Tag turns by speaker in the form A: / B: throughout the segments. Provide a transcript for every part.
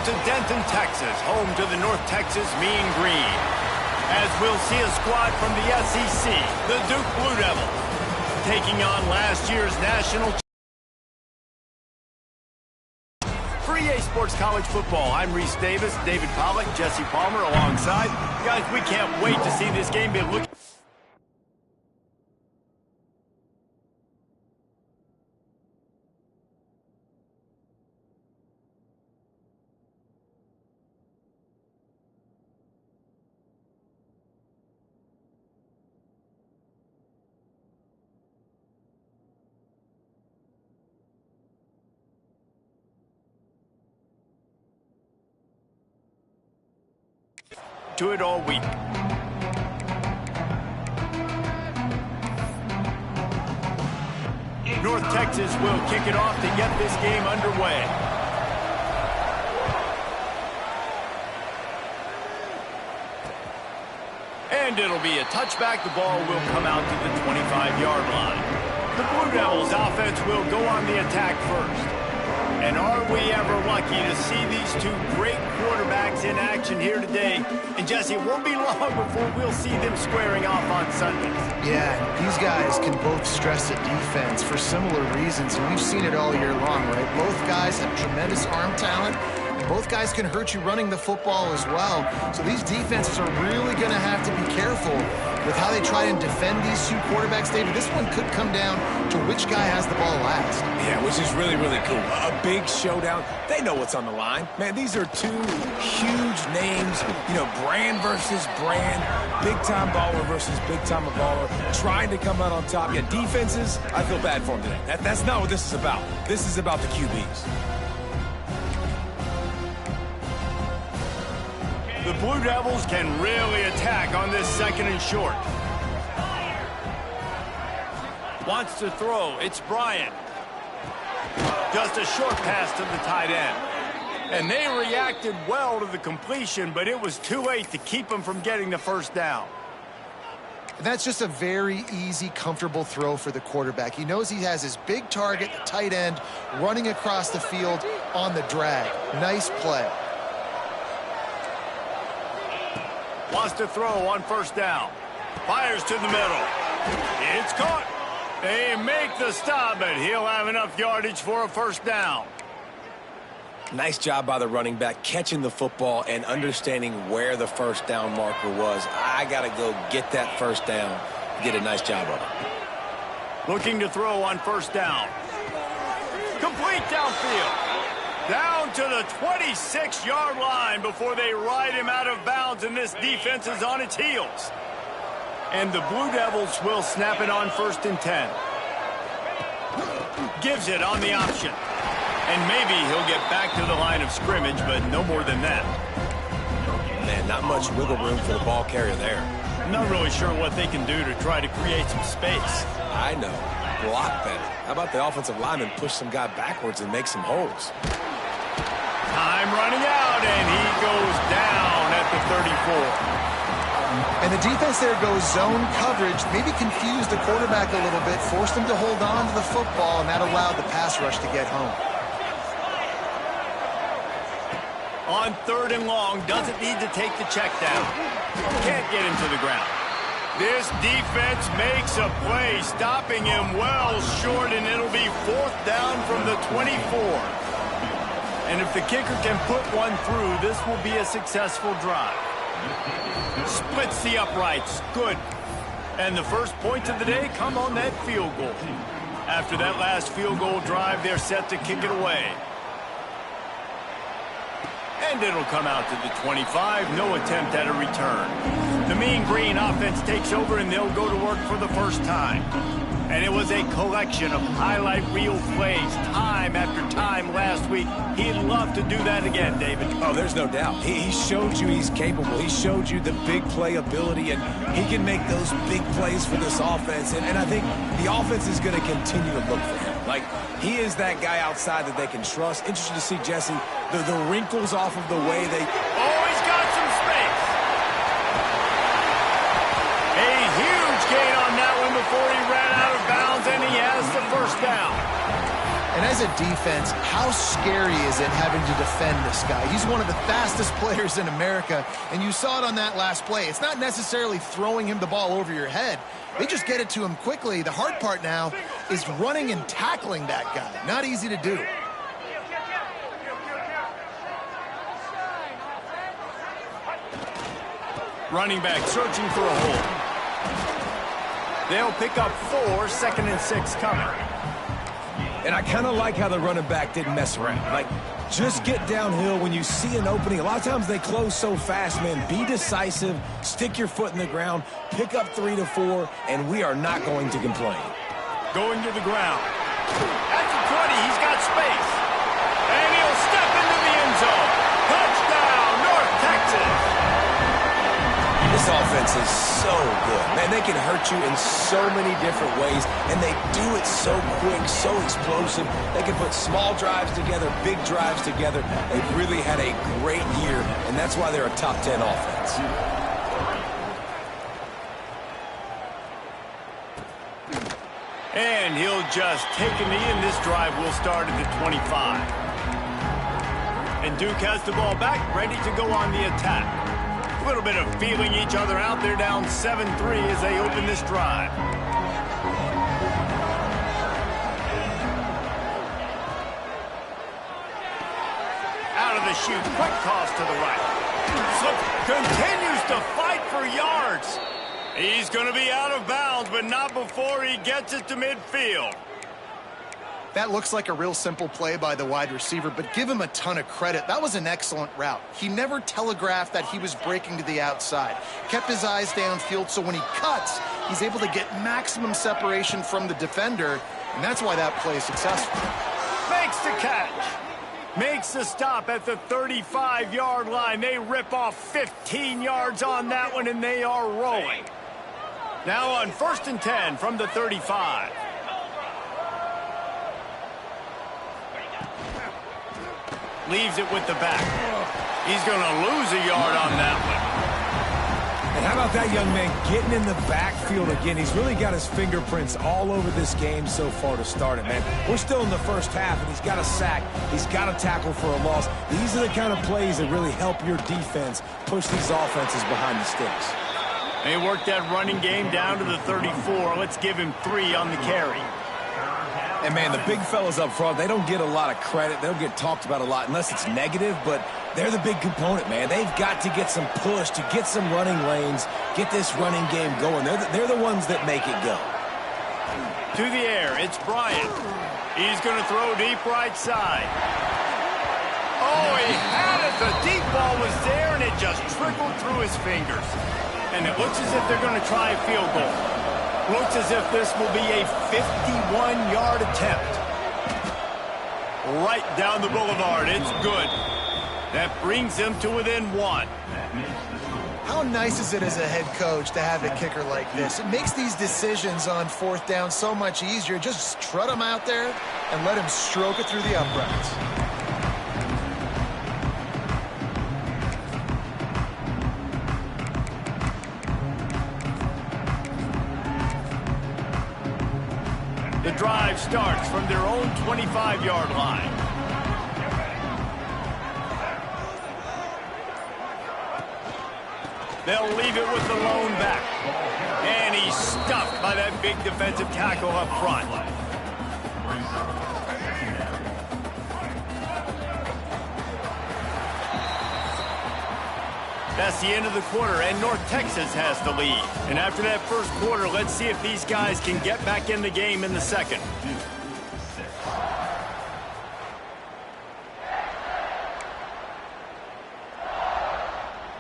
A: to Denton, Texas, home to the North Texas Mean Green. As we'll see a squad from the SEC, the Duke Blue Devils, taking on last year's national For EA Sports College Football, I'm Reese Davis, David Pollack, Jesse Palmer alongside. Guys, we can't wait to see this game be looking. To it all week. North Texas will kick it off to get this game underway. And it'll be a touchback. The ball will come out to the 25-yard line. The Blue Devils offense will go on the attack first. And are we ever lucky to see these two great quarterbacks in action here today? And Jesse, it won't be long before we'll see them squaring off on Sundays.
B: Yeah, these guys can both stress the defense for similar reasons, and we've seen it all year long, right? Both guys have tremendous arm talent, and both guys can hurt you running the football as well. So these defenses are really going to have to be careful with how they try and defend these two quarterbacks, David. This one could come down to which guy has the ball last.
C: Yeah, which is really, really cool. A big showdown. They know what's on the line. Man, these are two huge names. You know, brand versus brand. Big-time baller versus big-time baller. Trying to come out on top. Yeah, defenses, I feel bad for them today. That's not what this is about. This is about the QBs.
A: The Blue Devils can really attack on this second and short. Wants to throw. It's Bryant. Just a short pass to the tight end. And they reacted well to the completion, but it was too late to keep them from getting the first down.
B: That's just a very easy, comfortable throw for the quarterback. He knows he has his big target, the tight end, running across the field on the drag. Nice play.
A: Wants to throw on first down. Fires to the middle. It's caught. They make the stop, but he'll have enough yardage for a first down.
C: Nice job by the running back, catching the football and understanding where the first down marker was. I got to go get that first down. Did a nice job of it.
A: Looking to throw on first down. Complete downfield. Down to the 26-yard line before they ride him out of bounds, and this defense is on its heels. And the Blue Devils will snap it on 1st and 10. Gives it on the option. And maybe he'll get back to the line of scrimmage, but no more than that.
C: Man, not much wiggle room for the ball carrier there.
A: I'm not really sure what they can do to try to create some space.
C: I know. Block better. How about the offensive lineman push some guy backwards and make some holes?
A: Time running out, and he goes down at the 34.
B: And the defense there goes zone coverage, maybe confused the quarterback a little bit, forced him to hold on to the football, and that allowed the pass rush to get home.
A: On 3rd and long, doesn't need to take the check down. Can't get him to the ground. This defense makes a play, stopping him well short, and it'll be 4th down from the 24. And if the kicker can put one through, this will be a successful drive. Splits the uprights. Good. And the first points of the day come on that field goal. After that last field goal drive, they're set to kick it away. And it'll come out to the 25. No attempt at a return. The Mean Green offense takes over, and they'll go to work for the first time. And it was a collection of highlight reel plays time after time last week. He'd love to do that again, David.
C: Oh, there's no doubt. He showed you he's capable. He showed you the big play ability, and he can make those big plays for this offense. And I think the offense is going to continue to look for him. Like, he is that guy outside that they can trust. Interesting to see, Jesse, the wrinkles off of the way they...
A: Oh, he's got some space. A huge gain on that one before he ran out of bounds, and he has the first down.
B: And as a defense, how scary is it having to defend this guy? He's one of the fastest players in America, and you saw it on that last play. It's not necessarily throwing him the ball over your head. They just get it to him quickly. The hard part now is running and tackling that guy. Not easy to do.
A: Running back searching for a hole. They'll pick up 4, 2nd and 6 coming.
C: And I kind of like how the running back didn't mess around. Like, just get downhill when you see an opening. A lot of times they close so fast, man. Be decisive, stick your foot in the ground, pick up 3 to 4, and we are not going to complain.
A: Going to the ground. At the 20, he's got space. And he'll step into the end zone. Touchdown, North Texas.
C: This offense is so good. Man, they can hurt you in so many different ways, and they do it so quick, so explosive. They can put small drives together, big drives together. They've really had a great year, and that's why they're a top 10 offense.
A: And he'll just take a knee, and this drive will start at the 25. And Duke has the ball back, ready to go on the attack. A little bit of feeling each other out. They're down 7-3 as they open this drive. Out of the chute, quick toss to the right. Slip continues to fight for yards. He's going to be out of bounds, but not before he gets it to midfield.
B: That looks like a real simple play by the wide receiver, but give him a ton of credit. That was an excellent route. He never telegraphed that he was breaking to the outside. Kept his eyes downfield, so when he cuts, he's able to get maximum separation from the defender, and that's why that play is successful.
A: Makes the catch. Makes the stop at the 35-yard line. They rip off 15 yards on that one, and they are rolling. Now on 1st and 10 from the 35. Leaves it with the back. He's going to lose a yard on that one.
C: And how about that young man getting in the backfield again? He's really got his fingerprints all over this game so far to start it, man. We're still in the first half, and he's got a sack. He's got a tackle for a loss. These are the kind of plays that really help your defense push these offenses behind the sticks.
A: They work that running game down to the 34. Let's give him 3 on the carry.
C: And, man, the big fellas up front, they don't get a lot of credit. They don't get talked about a lot unless it's negative, but they're the big component, man. They've got to get some push, to get some running lanes, get this running game going. They're the ones that make it go.
A: To the air, it's Bryant. He's going to throw deep right side. Oh, he had it. The deep ball was there, and it just trickled through his fingers. And it looks as if they're going to try a field goal. Looks as if this will be a 51-yard attempt. Right down the boulevard. It's good. That brings them to within 1.
B: How nice is it as a head coach to have a kicker like this? It makes these decisions on 4th down so much easier. Just trot him out there and let him stroke it through the uprights.
A: The drive starts from their own 25-yard line. They'll leave it with the lone back. And he's stuffed by that big defensive tackle up front. That's the end of the quarter, and North Texas has the lead. And after that first quarter, let's see if these guys can get back in the game in the second.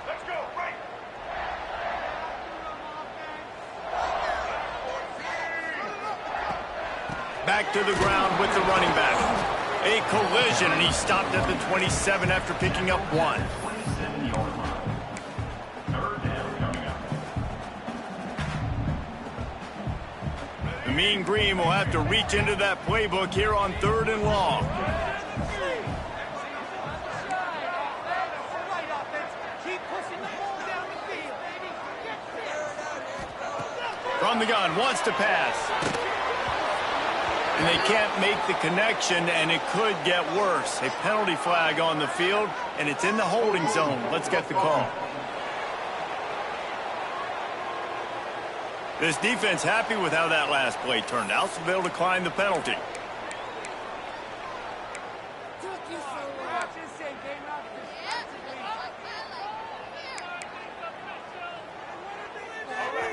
A: Let's go, right. Back to the ground with the running back. A collision, and he stopped at the 27 after picking up 1. Mean Green will have to reach into that playbook here on 3rd and long. From the gun, wants to pass. And they can't make the connection, and it could get worse. A penalty flag on the field, and it's in the holding zone. Let's get the call. This defense happy with how that last play turned out, so they'll decline the penalty.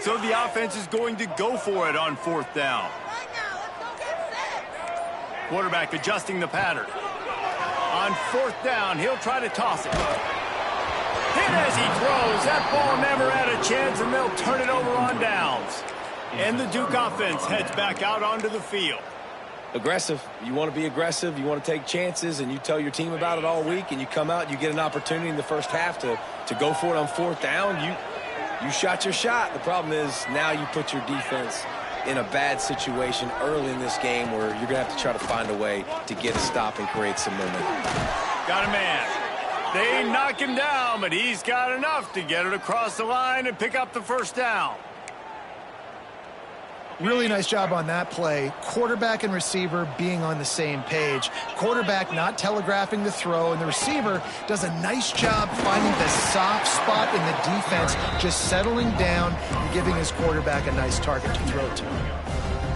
A: So the offense is going to go for it on 4th down. Quarterback adjusting the pattern. On 4th down, he'll try to toss it. Hit as he throws. That ball never had a chance, and they'll turn it over on downs. And the Duke offense heads back out onto the field.
C: Aggressive. You want to be aggressive. You want to take chances, and you tell your team about it all week, and you come out and you get an opportunity in the first half to go for it on 4th down. You shot your shot. The problem is now you put your defense in a bad situation early in this game where you're going to have to try to find a way to get a stop and create some momentum.
A: Got a man. They knock him down, but he's got enough to get it across the line and pick up the 1st down.
B: Really nice job on that play. Quarterback and receiver being on the same page. Quarterback not telegraphing the throw, and the receiver does a nice job finding the soft spot in the defense, just settling down and giving his quarterback a nice target to throw to.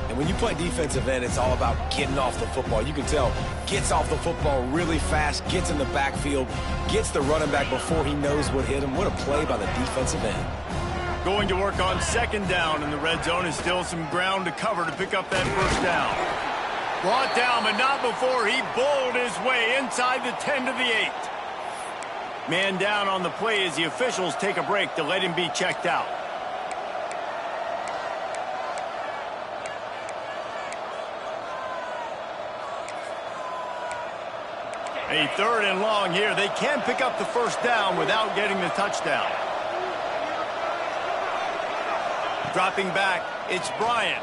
C: And when you play defensive end, it's all about getting off the football. You can tell, gets off the football really fast, gets in the backfield, gets the running back before he knows what hit him. What a play by the defensive end.
A: Going to work on 2nd down, and the red zone is still some ground to cover to pick up that 1st down. Brought down, but not before he bowled his way inside the 10 to the 8. Man down on the play as the officials take a break to let him be checked out. A 3rd and long here. They can pick up the 1st down without getting the touchdown. Dropping back, it's Bryant.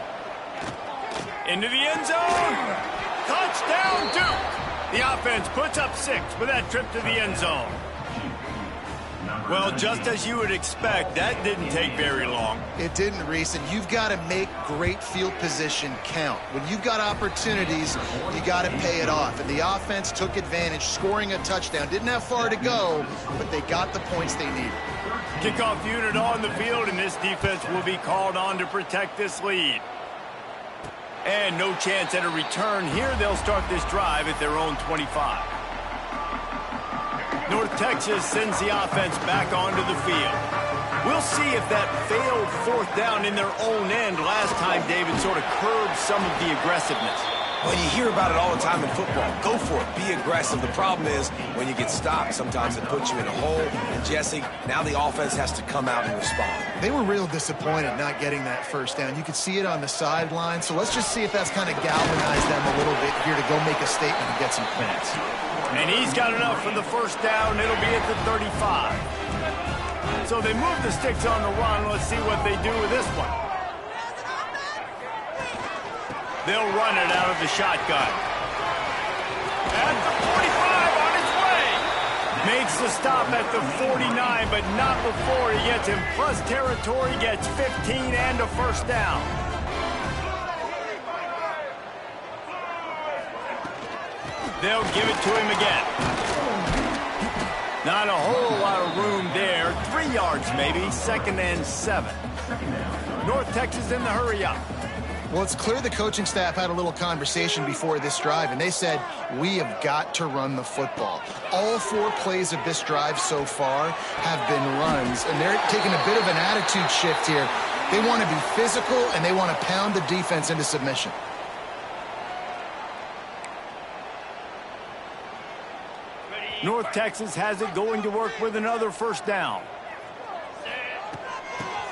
A: Into the end zone. Touchdown, Duke. The offense puts up 6 with that trip to the end zone. Well, just as you would expect, that didn't take very long.
B: It didn't, Reese, and you've got to make great field position count. When you've got opportunities, you got to pay it off. And the offense took advantage, scoring a touchdown. Didn't have far to go, but they got the points they needed.
A: Kickoff unit on the field, and this defense will be called on to protect this lead. And no chance at a return here. They'll start this drive at their own 25. North Texas sends the offense back onto the field. We'll see if that failed 4th down in their own end last time, David, sort of curbed some of the aggressiveness.
C: Well, you hear about it all the time in football. Go for it. Be aggressive. The problem is when you get stopped, sometimes it puts you in a hole. And, Jesse, now the offense has to come out and respond.
B: They were real disappointed not getting that 1st down. You could see it on the sideline. So let's just see if that's kind of galvanized them a little bit here to go make a statement and get some points.
A: And he's got enough for the 1st down. It'll be at the 35. So they move the sticks on the run. Let's see what they do with this one. They'll run it out of the shotgun. At the 45 on his way. Makes the stop at the 49, but not before he gets in plus territory, gets 15 and a 1st down. They'll give it to him again. Not a whole lot of room there. 3 yards maybe, 2nd and 7. North Texas in the hurry up.
B: Well, it's clear the coaching staff had a little conversation before this drive, and they said, we have got to run the football. All 4 plays of this drive so far have been runs, and they're taking a bit of an attitude shift here. They want to be physical, and they want to pound the defense into submission.
A: North Texas has it, going to work with another 1st down.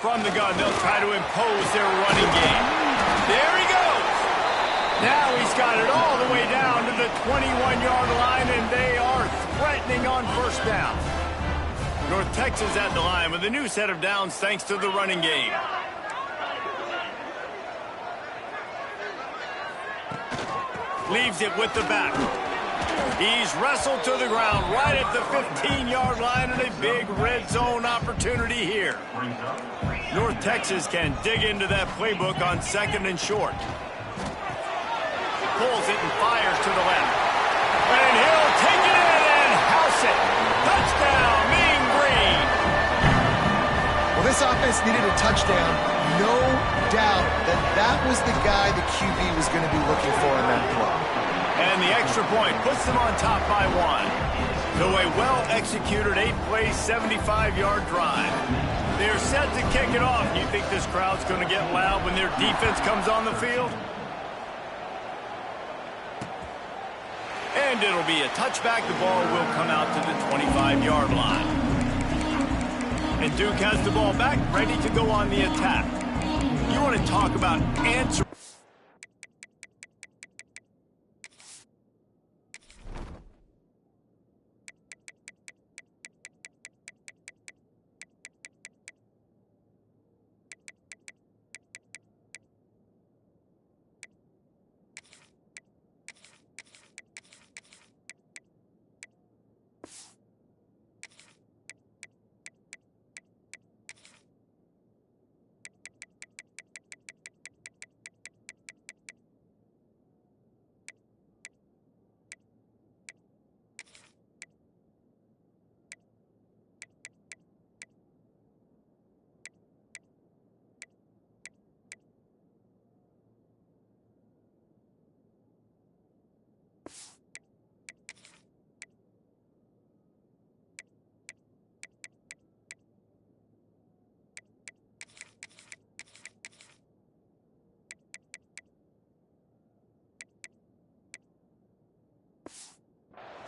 A: From the gun, they'll try to impose their running game. There he goes. Now he's got it all the way down to the 21-yard line, and they are threatening on 1st down. North Texas at the line with a new set of downs thanks to the running game. Leaves it with the back. He's wrestled to the ground right at the 15-yard line, and a big red zone opportunity here. North Texas can dig into that playbook on 2nd and short. pulls it and fires to the left. And he'll take it in and house it. Touchdown, Mean Green.
B: Well, this offense needed a touchdown. No doubt that that was the guy the QB was going to be looking for in that play.
A: And the extra point puts them on top by 1. So a well-executed 8-play, 75-yard drive. They're set to kick it off. You think this crowd's going to get loud when their defense comes on the field? And it'll be a touchback. The ball will come out to the 25-yard line. And Duke has the ball back, ready to go on the attack. You want to talk about answer.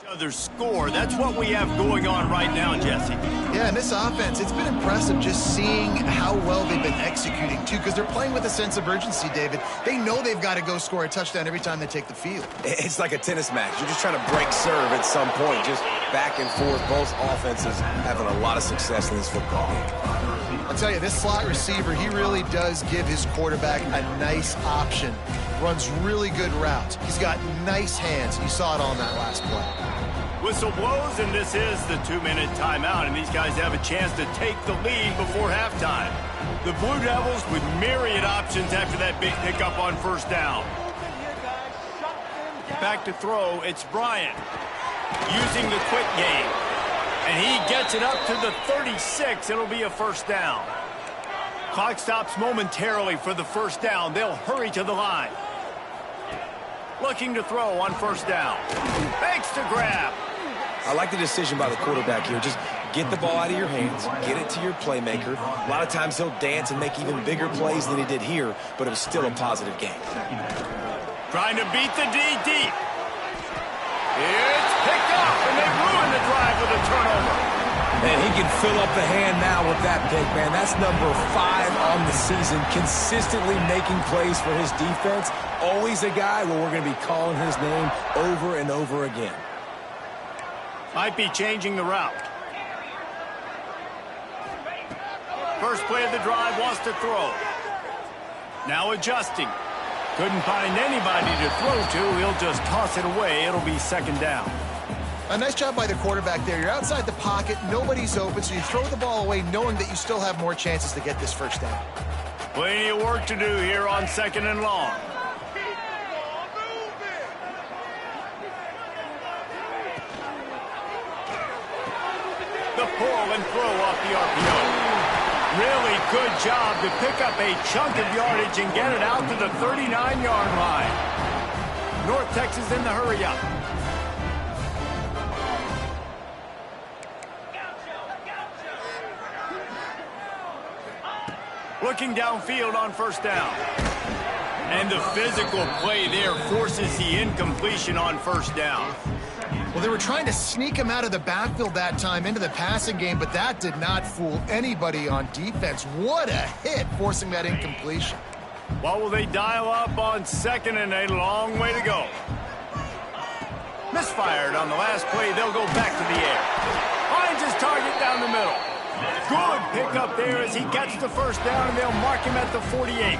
A: Other score. That's what we have going on right now, Jesse.
B: Yeah, and this offense, it's been impressive just seeing how well they've been executing, too, because they're playing with a sense of urgency, David. They know they've got to go score a touchdown every time they take the field.
C: It's like a tennis match. You're just trying to break serve at some point, just back and forth. Both offenses having a lot of success in this football game.
B: I'll tell you, this slot receiver, he really does give his quarterback a nice option. Runs really good routes. He's got nice hands. You saw it on that last play.
A: Whistle blows, and this is the 2-minute timeout, and these guys have a chance to take the lead before halftime. The Blue Devils with myriad options after that big pickup on first down. Back to throw, it's Bryant using the quick game. And he gets it up to the 36. It'll be a first down. Clock stops momentarily for the first down. They'll hurry to the line. Looking to throw on first down. Makes the grab.
C: I like the decision by the quarterback here. Just get the ball out of your hands, get it to your playmaker. A lot of times he'll dance and make even bigger plays than he did here, but it was still a positive game.
A: Trying to beat the D deep. It's picked up, and they ruin the drive with a turnover.
C: And he can fill up the hand now with that pick, man. That's number 5 on the season, consistently making plays for his defense. Always a guy where we're going to be calling his name over and over again.
A: Might be changing the route. First play of the drive, wants to throw. Now adjusting. Couldn't find anybody to throw to. He'll just toss it away. It'll be second down.
B: A nice job by the quarterback there. You're outside the pocket. Nobody's open, so you throw the ball away knowing that you still have more chances to get this first down.
A: Plenty of work to do here on second and long. The pull and throw off the RPO. Really good job to pick up a chunk of yardage and get it out to the 39-yard line. North Texas in the hurry-up. Looking downfield on first down. And the physical play there forces the incompletion on first down.
B: Well, they were trying to sneak him out of the backfield that time into the passing game, but that did not fool anybody on defense. What a hit, forcing that incompletion.
A: What will they dial up on second and a long way to go? Misfired on the last play. They'll go back to the air. Finds his target down the middle. Good pickup there as he gets the first down, and they'll mark him at the 48.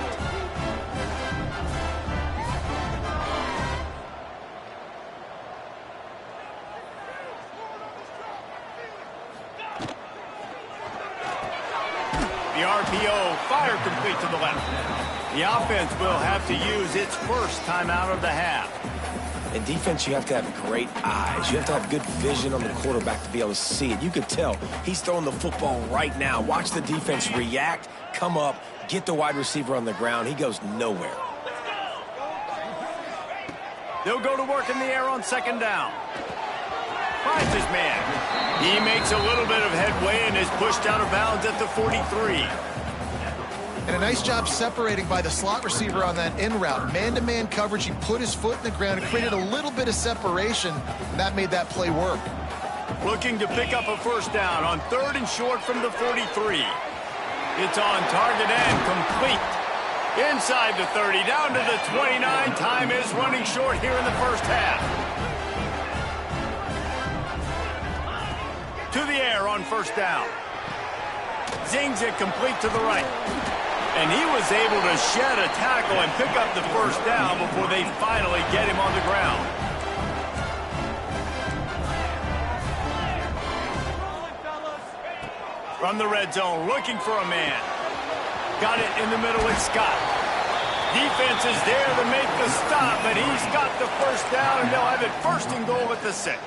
A: The RPO, fire complete to the left. The offense will have to use its first timeout of the half.
C: In defense, you have to have great eyes. You have to have good vision on the quarterback to be able to see it. You could tell he's throwing the football right now. Watch the defense react, come up, get the wide receiver on the ground. He goes nowhere.
A: They'll go to work in the air on second down. Finds his man. He makes a little bit of headway and is pushed out of bounds at the 43.
B: And a nice job separating by the slot receiver on that in route. Man-to-man coverage, he put his foot in the ground and created a little bit of separation, and that made that play work.
A: Looking to pick up a first down on 3rd and short from the 43. It's on target and complete. Inside the 30, down to the 29. Time is running short here in the first half. To the air on first down. Zings it complete to the right. And he was able to shed a tackle and pick up the first down before they finally get him on the ground. From the red zone, looking for a man. Got it in the middle, it's Scott. Defense is there to make the stop, but he's got the first down, and they'll have it 1st and goal at the 6.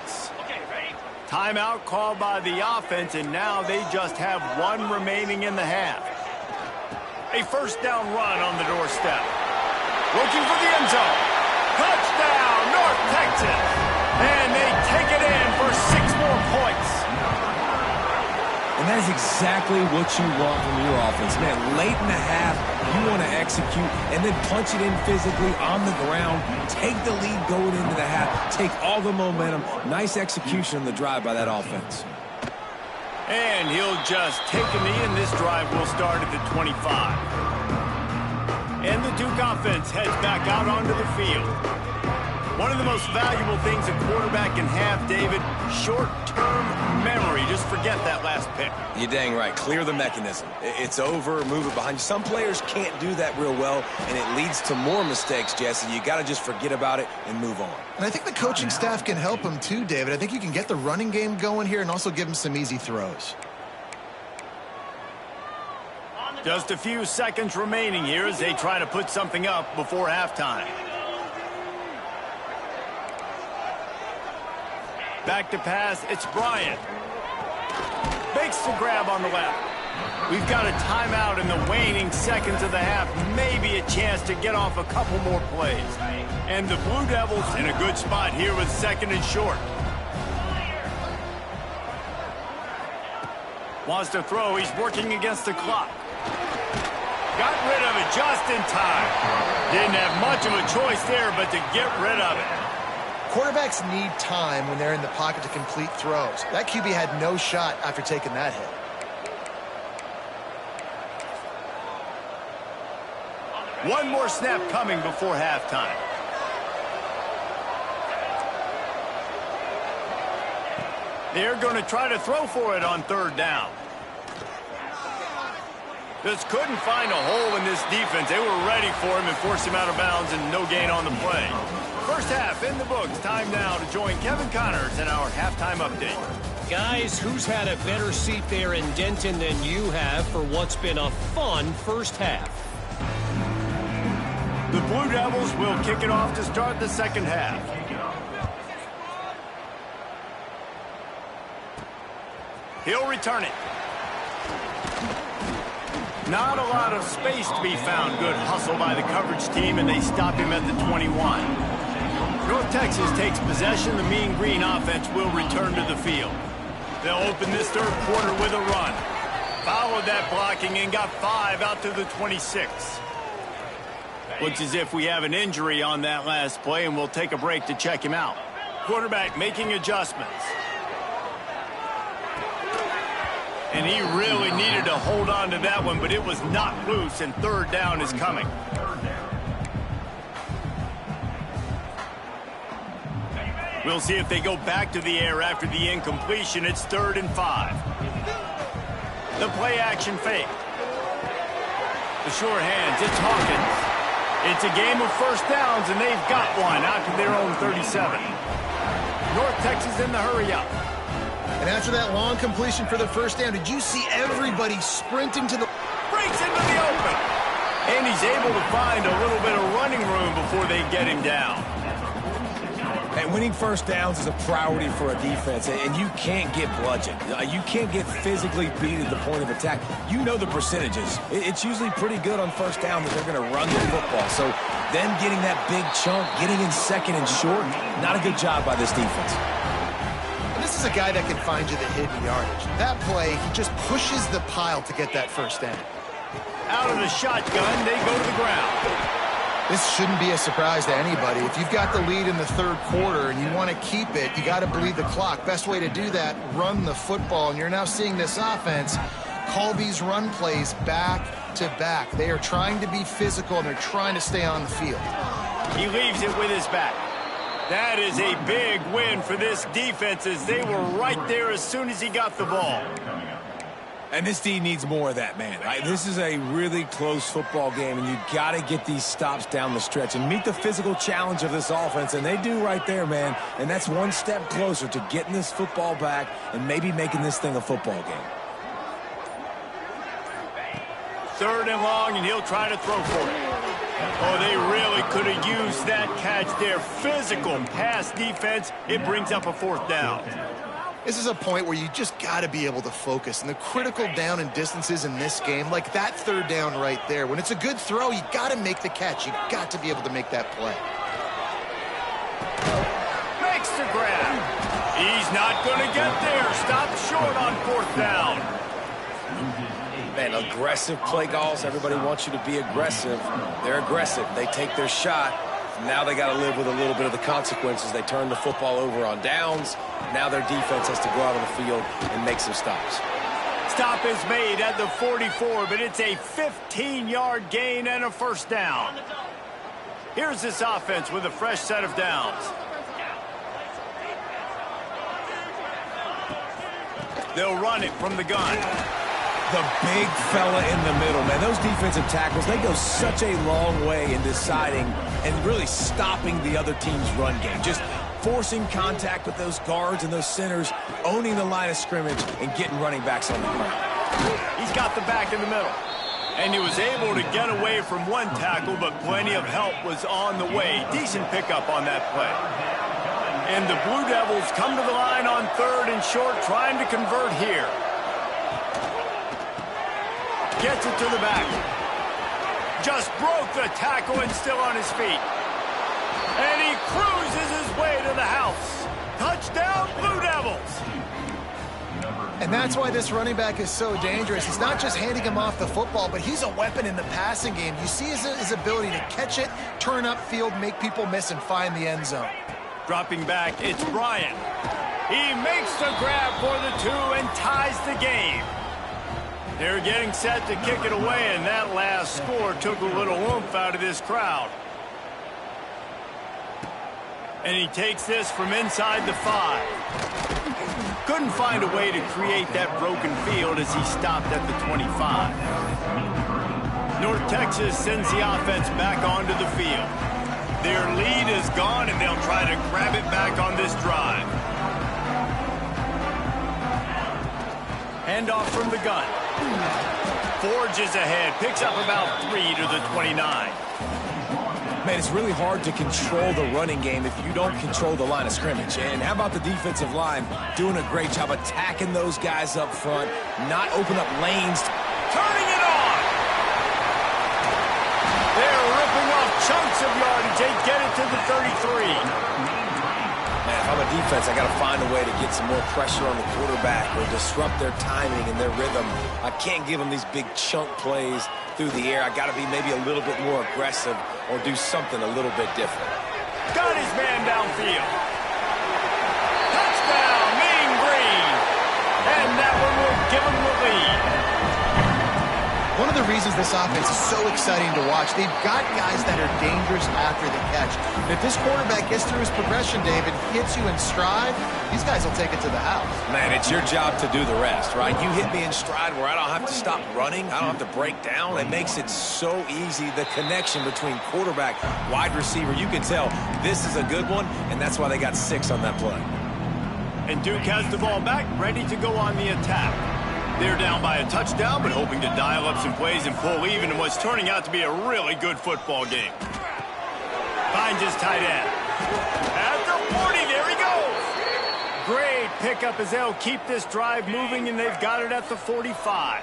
A: Timeout called by the offense, and now they just have 1 remaining in the half. A first down run on the doorstep. Looking for the end zone. Touchdown, North Texas. And they take it in for 6 more points.
C: And that is exactly what you want from your offense. Man, late in the half, you want to execute and then punch it in physically on the ground. Take the lead going into the half. Take all the momentum. Nice execution on the drive by that offense.
A: And he'll just take a knee, and this drive will start at the 25. And the Duke offense heads back out onto the field. One of the most valuable things a quarterback can have, David, short-term memory. Just forget that last pick.
C: You're dang right. Clear the mechanism. It's over, move it behind you. Some players can't do that real well, and it leads to more mistakes, Jesse. You got to just forget about it and move on.
B: And I think the coaching staff can help him too, David. I think you can get the running game going here and also give him some easy throws.
A: Just a few seconds remaining here as they try to put something up before halftime. Back to pass, it's Bryant. Makes the grab on the left. We've got a timeout in the waning seconds of the half. Maybe a chance to get off a couple more plays. And the Blue Devils in a good spot here with 2nd and short. Wants to throw, he's working against the clock. Got rid of it just in time. Didn't have much of a choice there but to get rid of it.
B: Quarterbacks need time when they're in the pocket to complete throws. That QB had no shot after taking that hit.
A: One more snap coming before halftime. They're going to try to throw for it on 3rd down. Just couldn't find a hole in this defense. They were ready for him and forced him out of bounds, and no gain on the play. First half in the books. Time now to join Kevin Connors in our halftime update.
D: Guys, who's had a better seat there in Denton than you have for what's been a fun first half?
A: The Blue Devils will kick it off to start the second half. He'll return it. Not a lot of space to be found. Good hustle by the coverage team, and they stop him at the 21. North Texas takes possession. The Mean Green offense will return to the field. They'll open this 3rd quarter with a run. Followed that blocking and got 5 out to the 26. Looks as if we have an injury on that last play, and we'll take a break to check him out. Quarterback making adjustments. And he really needed to hold on to that one, but it was knocked loose, and 3rd down is coming. We'll see if they go back to the air after the incompletion. It's 3rd and 5. The play action fake. The sure hands, it's Hawkins. It's a game of first downs, and they've got one out to their own 37. North Texas in the hurry up.
B: And after that long completion for the first down, did you see everybody sprinting to the...
A: Breaks into the open. And And he's able to find a little bit of running room before they get him down.
C: And winning first downs is a priority for a defense, and you can't get bludgeoned. You can't get physically beat at the point of attack. You know the percentages. It's usually pretty good on first down that they're going to run the football. So then getting that big chunk, getting in second and short, not a good job by this defense.
B: This is a guy that can find you the hidden yardage. That play, he just pushes the pile to get that first down.
A: Out of the shotgun, they go to the ground.
B: This shouldn't be a surprise to anybody. If you've got the lead in the third quarter and you want to keep it, you got to bleed the clock. Best way to do that, run the football. And you're now seeing this offense call these run plays back to back. They are trying to be physical, and they're trying to stay on the field.
A: He leaves it with his back. That is a big win for this defense, as they were right there as soon as he got the ball.
C: And this D needs more of that, man. Right? This is a really close football game, and you got to get these stops down the stretch and meet the physical challenge of this offense, and they do right there, man. And that's one step closer to getting this football back and maybe making this thing a football game.
A: Third and long, and he'll try to throw for it. Oh, they really could have used that catch there. Physical pass defense. It brings up a fourth down.
B: This is a point where you just got to be able to focus. And the critical down and distances in this game, like that third down right there, when it's a good throw, you got to make the catch. You got to be able to make that play.
A: Makes the grab. He's not going to get there. Stop short on fourth down.
C: Man, aggressive play calls. Everybody wants you to be aggressive. They're aggressive. They take their shot. Now they got to live with a little bit of the consequences. They turn the football over on downs. Now their defense has to go out on the field and make some stops.
A: Stop is made at the 44, but it's a 15-yard gain and a first down. Here's this offense with a fresh set of downs. They'll run it from the gun.
C: The big fella in the middle, man. Those defensive tackles, they go such a long way in deciding and really stopping the other team's run game. Just forcing contact with those guards and those centers, owning the line of scrimmage, and getting running backs on the ground.
A: He's got the back in the middle. And he was able to get away from one tackle, but plenty of help was on the way. Decent pickup on that play. And the Blue Devils come to the line on third and short, trying to convert here. Gets it to the back. Just broke the tackle and still on his feet. And he cruises his way to the house. Touchdown, Blue Devils.
B: And that's why this running back is so dangerous. He's not just handing him off the football, but he's a weapon in the passing game. You see his ability to catch it, turn upfield, make people miss, and find the end zone.
A: Dropping back, it's Bryant. He makes the grab for the two and ties the game. They're getting set to kick it away, and that last score took a little oomph out of this crowd. And he takes this from inside the 5. Couldn't find a way to create that broken field as he stopped at the 25. North Texas sends the offense back onto the field. Their lead is gone, and they'll try to grab it back on this drive. Handoff from the gun. Forges ahead, picks up about 3 to the 29.
C: Man, it's really hard to control the running game if you don't control the line of scrimmage. And how about the defensive line doing a great job attacking those guys up front, not open up lanes.
A: Turning it on! They're ripping off chunks of yardage. They get it to the 33.
C: Man, if I'm a defense, I got to find a way to get some more pressure on the quarterback or disrupt their timing and their rhythm. I can't give them these big chunk plays through the air. I got to be maybe a little bit more aggressive or do something a little bit different.
A: Got his man downfield. Touchdown, Mean Green. And that one will give him the lead.
B: One of the reasons this offense is so exciting to watch, they've got guys that are dangerous after the catch. If this quarterback gets through his progression, David, hits you in stride, these guys will take it to the house.
C: Man, it's your job to do the rest, right? You hit me in stride where I don't have to stop running. I don't have to break down. It makes it so easy. The connection between quarterback, wide receiver, you can tell this is a good one, and that's why they got 6 on that play.
A: And Duke has the ball back, ready to go on the attack. They're down by a touchdown, but hoping to dial up some plays and pull even in what's turning out to be a really good football game. Finds his tight end. At the 40, there he goes. Great pickup as they'll keep this drive moving, and they've got it at the 45.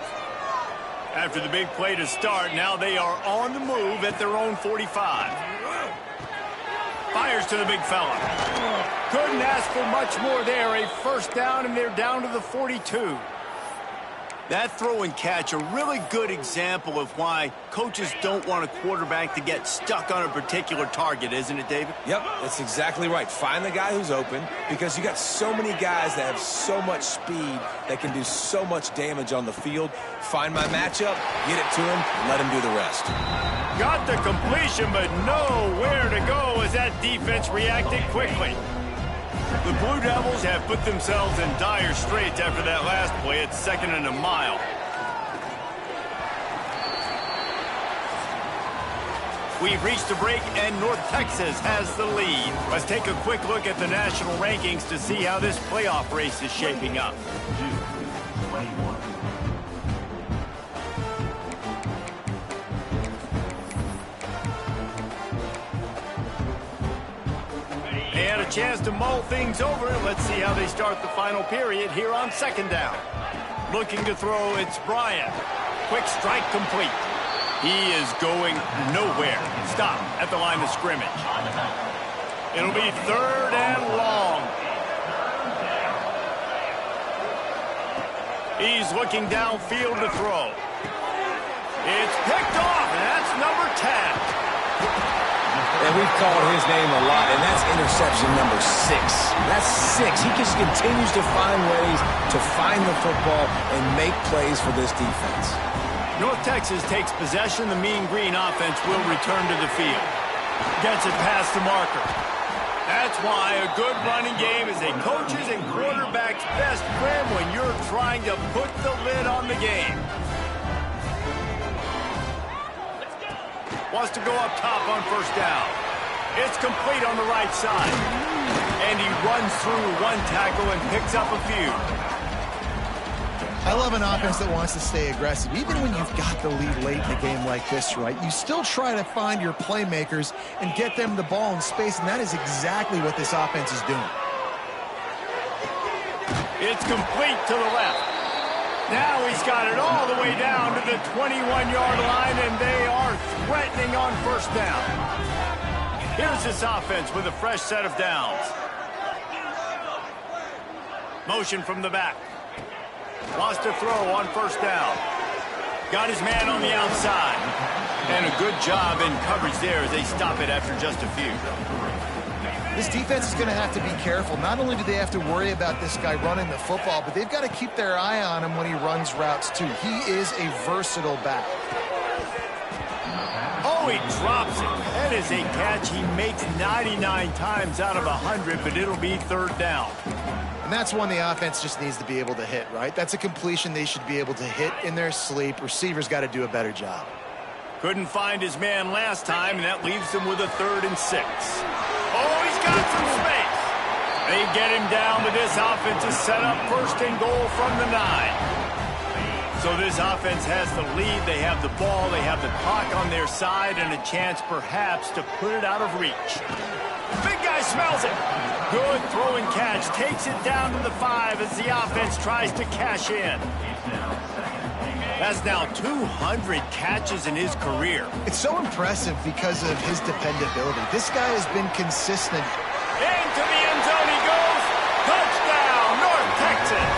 A: After the big play to start, now they are on the move at their own 45. Fires to the big fella. Couldn't ask for much more there. A first down, and they're down to the 42. That throw and catch, a really good example of why coaches don't want a quarterback to get stuck on a particular target, isn't it, David?
C: Yep, that's exactly right. Find the guy who's open, because you got so many guys that have so much speed that can do so much damage on the field. Find my matchup, get it to him, let him do the rest.
A: Got the completion, but nowhere to go as that defense reacted quickly. The Blue Devils have put themselves in dire straits after that last play. It's 2nd and a mile. We've reached the break, and North Texas has the lead. Let's take a quick look at the national rankings to see how this playoff race is shaping up. And a chance to mull things over. Let's see how they start the final period here on 2nd down. Looking to throw, it's Bryant. Quick strike complete. He is going nowhere. Stop at the line of scrimmage. It'll be 3rd and long. He's looking downfield to throw. It's picked off, and that's number 10.
C: And we've called his name a lot, and that's interception number 6. That's 6. He just continues to find ways to find the football and make plays for this defense.
A: North Texas takes possession. The Mean Green offense will return to the field. Gets it past the marker. That's why a good running game is a coach's and quarterback's best friend when you're trying to put the lid on the game. Wants to go up top on 1st down. It's complete on the right side. And he runs through one tackle and picks up a few.
B: I love an offense that wants to stay aggressive. Even when you've got the lead late in a game like this, right, you still try to find your playmakers and get them the ball in space, and that is exactly what this offense is doing.
A: It's complete to the left. Now he's got it all the way down to the 21-yard line, and they are threatening on 1st down. Here's this offense with a fresh set of downs. Motion from the back. Wants to throw on 1st down. Got his man on the outside. And a good job in coverage there as they stop it after just a few.
B: This defense is going to have to be careful. Not only do they have to worry about this guy running the football, but they've got to keep their eye on him when he runs routes, too. He is a versatile back.
A: Oh, he drops it. That is a catch he makes 99 times out of 100, but it'll be 3rd down.
B: And that's one the offense just needs to be able to hit, right? That's a completion they should be able to hit in their sleep. Receivers got to do a better job.
A: Couldn't find his man last time, and that leaves him with a 3rd and 6. Oh, he's got some space. They get him down, but this offense is set up 1st and goal from the 9. So this offense has the lead. They have the ball. They have the clock on their side and a chance perhaps to put it out of reach. Big guy smells it. Good throw and catch. Takes it down to the 5 as the offense tries to cash in. That's now 200 catches in his career.
B: It's so impressive because of his dependability. This guy has been consistent.
A: Into the end zone he goes. Touchdown, North Texas.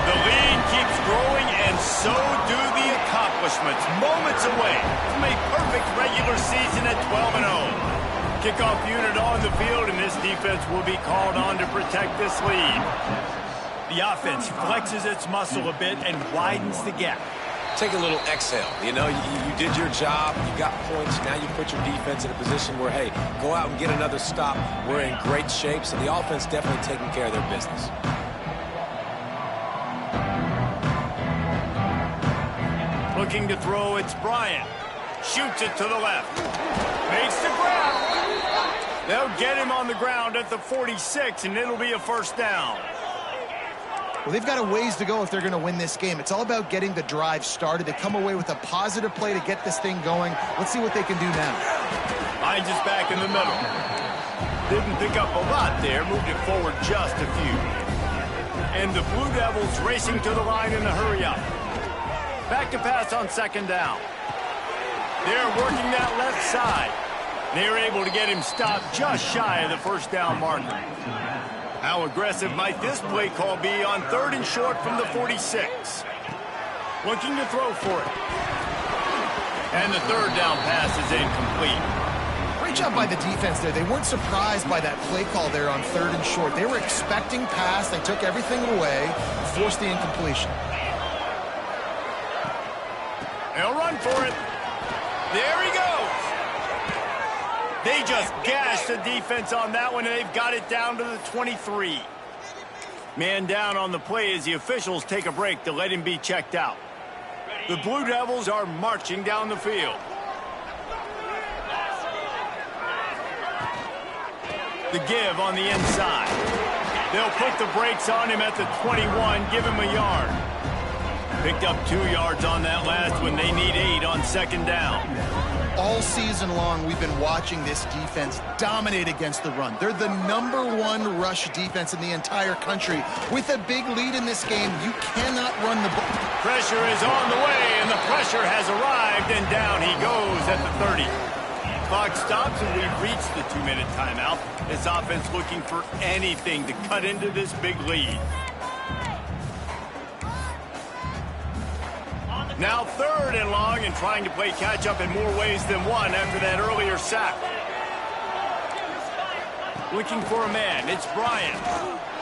A: The lead keeps growing, and so do the accomplishments. Moments away from a perfect regular season at 12-0. Kickoff unit on the field, and this defense will be called on to protect this lead. The offense flexes its muscle a bit and widens the gap.
C: Take a little exhale. You know, you did your job. You got points. Now you put your defense in a position where, hey, go out and get another stop. We're in great shape, so the offense definitely taking care of their business.
A: Looking to throw, it's Bryant. Shoots it to the left. Makes the grab. They'll get him on the ground at the 46, and it'll be a 1st down.
B: Well, they've got a ways to go if they're going to win this game. It's all about getting the drive started. They come away with a positive play to get this thing going. Let's see what they can do now.
A: Hines is back in the middle. Didn't pick up a lot there. Moved it forward just a few. And the Blue Devils racing to the line in a hurry up. Back to pass on second down. They're working that left side. They're able to get him stopped just shy of the first down marker. How aggressive might this play call be on 3rd and short from the 46? Looking to throw for it. And the 3rd down pass is incomplete.
B: Great job by the defense there. They weren't surprised by that play call there on 3rd and short. They were expecting pass. They took everything away, forced the incompletion.
A: They'll run for it. There he goes. They just gashed the defense on that one, and they've got it down to the 23. Man down on the play as the officials take a break to let him be checked out. The Blue Devils are marching down the field. The give on the inside. They'll put the brakes on him at the 21, give him a yard. Picked up 2 yards on that last one. They need 8 on second down.
B: All season long, we've been watching this defense dominate against the run. They're the #1 rush defense in the entire country. With a big lead in this game, you cannot run the ball.
A: Pressure is on the way, and the pressure has arrived, and down he goes at the 30. Clock stops, and we've reached the 2-minute timeout. This offense looking for anything to cut into this big lead. Now 3rd and long, and trying to play catch-up in more ways than one after that earlier sack. Looking for a man. It's Bryant.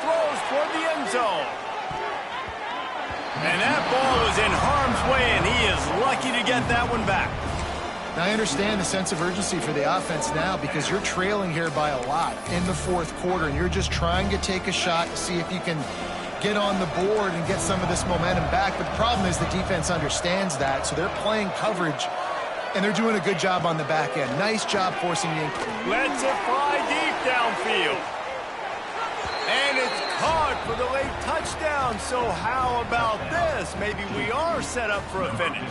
A: Throws toward the end zone. And that ball is in harm's way, and he is lucky to get that one back.
B: Now, I understand the sense of urgency for the offense now because you're trailing here by a lot in the 4th quarter, and you're just trying to take a shot to see if you can get on the board and get some of this momentum back. But the problem is the defense understands that, so they're playing coverage, and they're doing a good job on the back end. Nice job forcing the incompletion.
A: Lets it fly deep downfield. And it's caught for the late touchdown. So how about this? Maybe we are set up for a finish.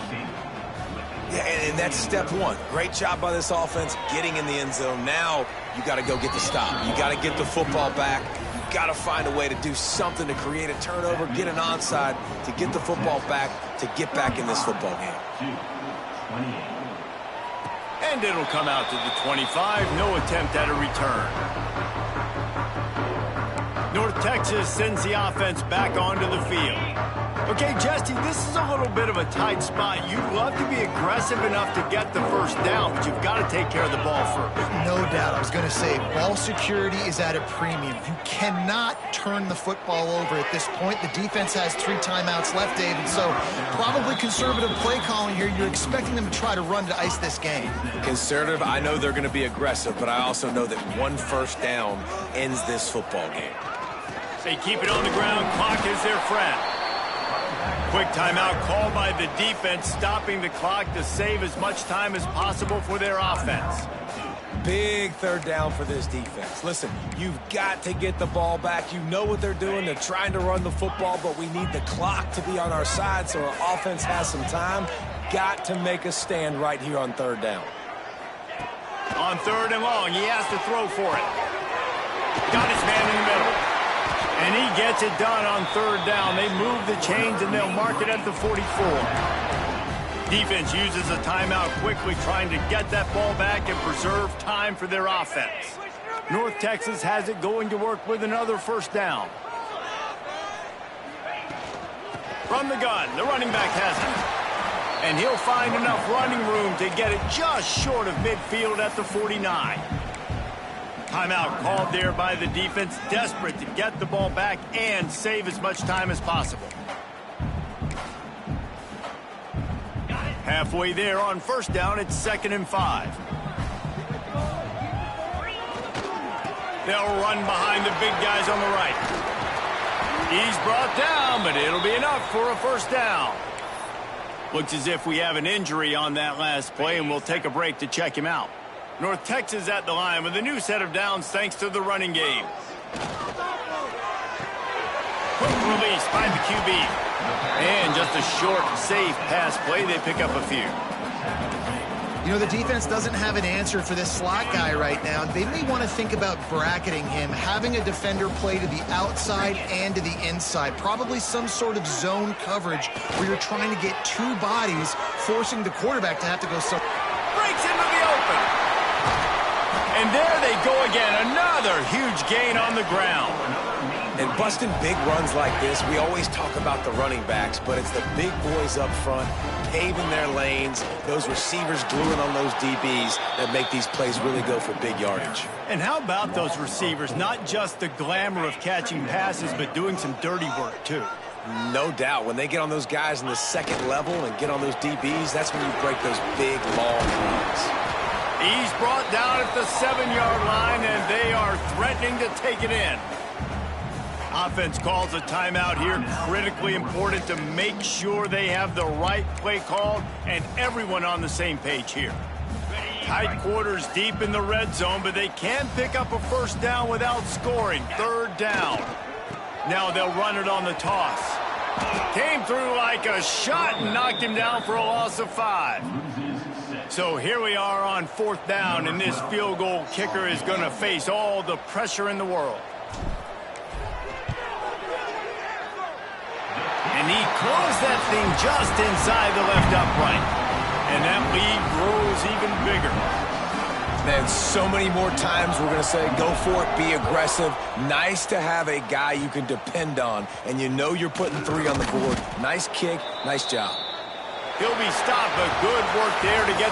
C: Yeah, and that's step 1. Great job by this offense getting in the end zone. Now you got to go get the stop. You got to get the football back. Got to find a way to do something to create a turnover, get an onside, to get the football back, to get back in this football game.
A: And it'll come out to the 25. No attempt at a return. North Texas sends the offense back onto the field. Okay, Jesse, this is a little bit of a tight spot. You'd love to be aggressive enough to get the first down, but you've got to take care of the ball first.
B: No doubt. I was going to say, ball security is at a premium. You cannot turn the football over at this point. The defense has 3 timeouts left, David, so probably conservative play calling here. You're expecting them to try to run to ice this game.
C: Conservative, I know they're going to be aggressive, but I also know that 1 first down ends this football game.
A: They keep it on the ground. Clock is their friend. Quick timeout called by the defense, stopping the clock to save as much time as possible for their offense.
C: Big 3rd down for this defense. Listen, you've got to get the ball back. You know what they're doing. They're trying to run the football, but we need the clock to be on our side so our offense has some time. Got to make a stand right here on 3rd down.
A: On 3rd and long, he has to throw for it. Got his man in the middle. And he gets it done on 3rd down. They move the chains, and they'll mark it at the 44. Defense uses a timeout quickly, trying to get that ball back and preserve time for their offense. North Texas has it going to work with another first down. From the gun, the running back has it. And he'll find enough running room to get it just short of midfield at the 49. Timeout called there by the defense, desperate to get the ball back and save as much time as possible. Halfway there on first down, it's 2nd and 5. They'll run behind the big guys on the right. He's brought down, but it'll be enough for a first down. Looks as if we have an injury on that last play, and we'll take a break to check him out. North Texas at the line with a new set of downs thanks to the running game. Quick release by the QB. And just a short, safe pass play. They pick up a few.
B: You know, the defense doesn't have an answer for this slot guy right now. They may want to think about bracketing him, having a defender play to the outside and to the inside. Probably some sort of zone coverage where you're trying to get two bodies, forcing the quarterback to have to go somewhere.
A: Breaks into the open. And there they go again. Another huge gain on the ground.
C: And busting big runs like this, we always talk about the running backs, but it's the big boys up front, paving their lanes, those receivers gluing on those DBs that make these plays really go for big yardage.
A: And how about those receivers? Not just the glamour of catching passes, but doing some dirty work, too.
C: No doubt. When they get on those guys in the second level and get on those DBs, that's when you break those big, long runs.
A: He's brought down at the 7-yard line, and they are threatening to take it in. Offense calls a timeout here. Critically important to make sure they have the right play called and everyone on the same page here. Tight quarters deep in the red zone, but they can pick up a first down without scoring. Third down. Now they'll run it on the toss. Came through like a shot and knocked him down for a loss of 5. So here we are on fourth down, and this field goal kicker is going to face all the pressure in the world. And he closed that thing just inside the left upright. And that lead grows even bigger.
C: Man, so many more times we're going to say, go for it, be aggressive. Nice to have a guy you can depend on, and you know you're putting 3 on the board. Nice kick, nice job.
A: He'll be stopped, but good work there to get